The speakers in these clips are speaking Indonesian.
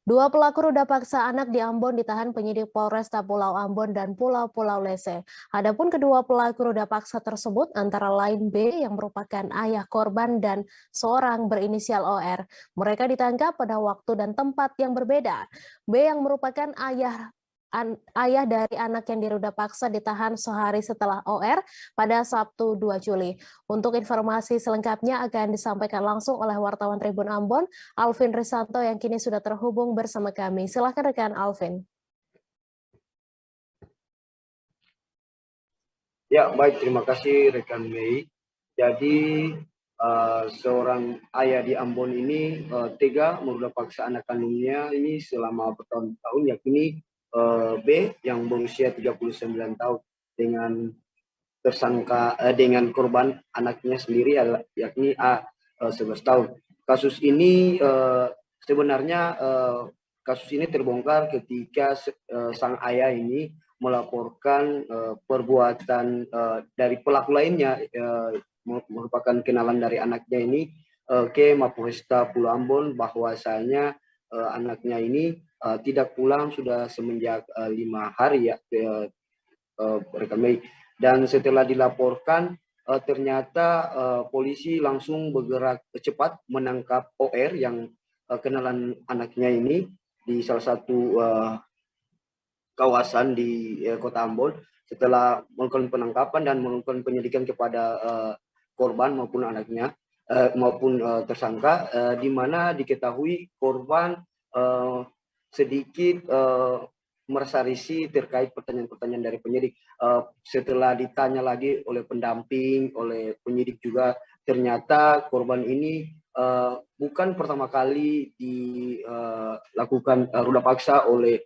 Dua pelaku ruda paksa anak di Ambon ditahan penyidik Polresta Pulau Ambon dan Pulau Lese. Adapun kedua pelaku ruda paksa tersebut antara lain B yang merupakan ayah korban dan seorang berinisial OR. Mereka ditangkap pada waktu dan tempat yang berbeda. B yang merupakan ayah dari anak yang diruda paksa ditahan sehari setelah OR pada Sabtu 2 Juli. Untuk informasi selengkapnya akan disampaikan langsung oleh wartawan Tribun Ambon, Alvin Risanto yang kini sudah terhubung bersama kami. Silakan rekan Alvin. Ya, baik. Terima kasih rekan Mei. Jadi, seorang ayah di Ambon ini tega meruda paksa anak kandungnya ini selama bertahun-tahun, yakni B yang berusia 39 tahun dengan dengan korban anaknya sendiri yakni A 11 tahun. Kasus ini sebenarnya kasus ini terbongkar ketika sang ayah ini melaporkan perbuatan dari pelaku lainnya merupakan kenalan dari anaknya ini ke Mapolresta Pulau Ambon bahwasanya anaknya ini tidak pulang sudah semenjak 5 hari ya rekan Mei. Dan setelah dilaporkan ternyata polisi langsung bergerak cepat menangkap OR yang kenalan anaknya ini di salah satu kawasan di Kota Ambon. Setelah melakukan penangkapan dan melakukan penyidikan kepada korban maupun anaknya maupun tersangka, di mana diketahui korban sedikit merasa risih terkait pertanyaan-pertanyaan dari penyidik. Setelah ditanya lagi oleh pendamping, oleh penyidik juga, ternyata korban ini bukan pertama kali dilakukan ruda paksa oleh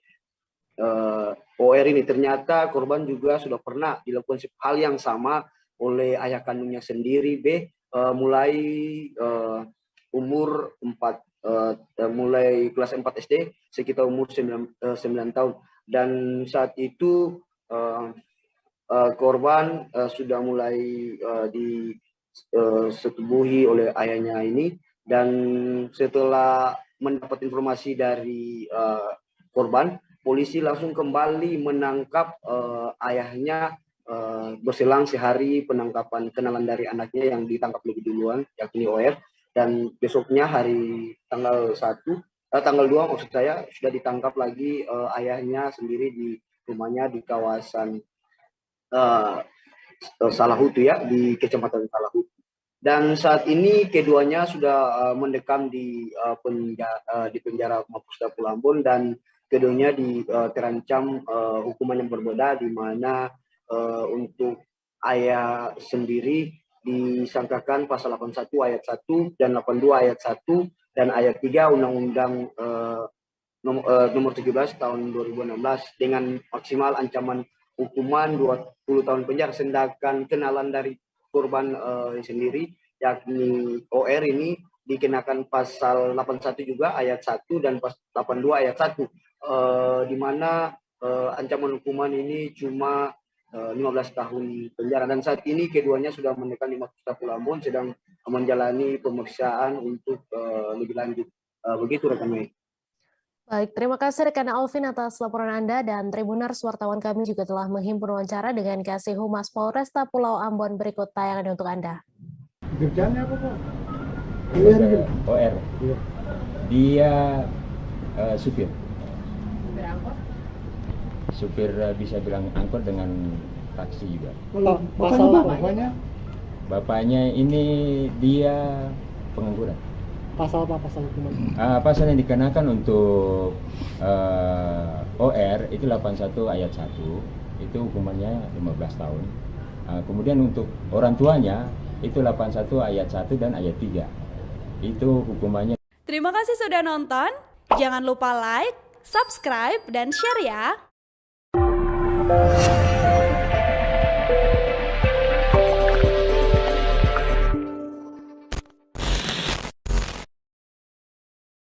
OR ini. Ternyata korban juga sudah pernah dilakukan hal yang sama oleh ayah kandungnya sendiri B mulai umur 4 mulai kelas 4 SD sekitar umur 9 tahun, dan saat itu korban sudah mulai disetubuhi oleh ayahnya ini. Dan setelah mendapat informasi dari korban, polisi langsung kembali menangkap ayahnya berselang sehari penangkapan kenalan dari anaknya yang ditangkap lebih duluan yakni OR. Dan besoknya hari tanggal 2 maksud saya sudah ditangkap lagi ayahnya sendiri di rumahnya di kawasan Salahutu ya, di Kecamatan Salahutu. Dan saat ini keduanya sudah mendekam di penjara Mapolresta Pulau Ambon, dan keduanya terancam hukuman yang berbeda, di mana untuk ayah sendiri disangkakan pasal 81 ayat 1 dan 82 ayat 1 dan ayat 3 Undang-Undang nomor 17 tahun 2016 dengan maksimal ancaman hukuman 20 tahun penjara. Sedangkan kenalan dari korban sendiri yakni OR ini dikenakan pasal 81 juga ayat 1 dan pasal 82 ayat 1 di mana ancaman hukuman ini cuma 15 tahun penjara. Dan saat ini keduanya sudah mendekam di Mapolresta Pulau Ambon sedang menjalani pemeriksaan untuk lebih lanjut. Begitu rekan Mei. Baik, terima kasih rekan Alvin atas laporan Anda, dan Tribuners wartawan kami juga telah menghimpun wawancara dengan Kasih Humas Polresta Pulau Ambon. Berikut tayangan untuk Anda. Kerjaannya apa Pak? OR. Dia supir. Supir bisa bilang angkot dengan taksi juga. Kalau bapaknya ini dia pengangguran. pasal apa pasal hukuman? Pasal yang dikenakan untuk OR itu 81 ayat 1, itu hukumannya 15 tahun. Kemudian untuk orang tuanya itu 81 ayat 1 dan ayat 3. Itu hukumannya. Terima kasih sudah nonton. Jangan lupa like, subscribe, dan share ya.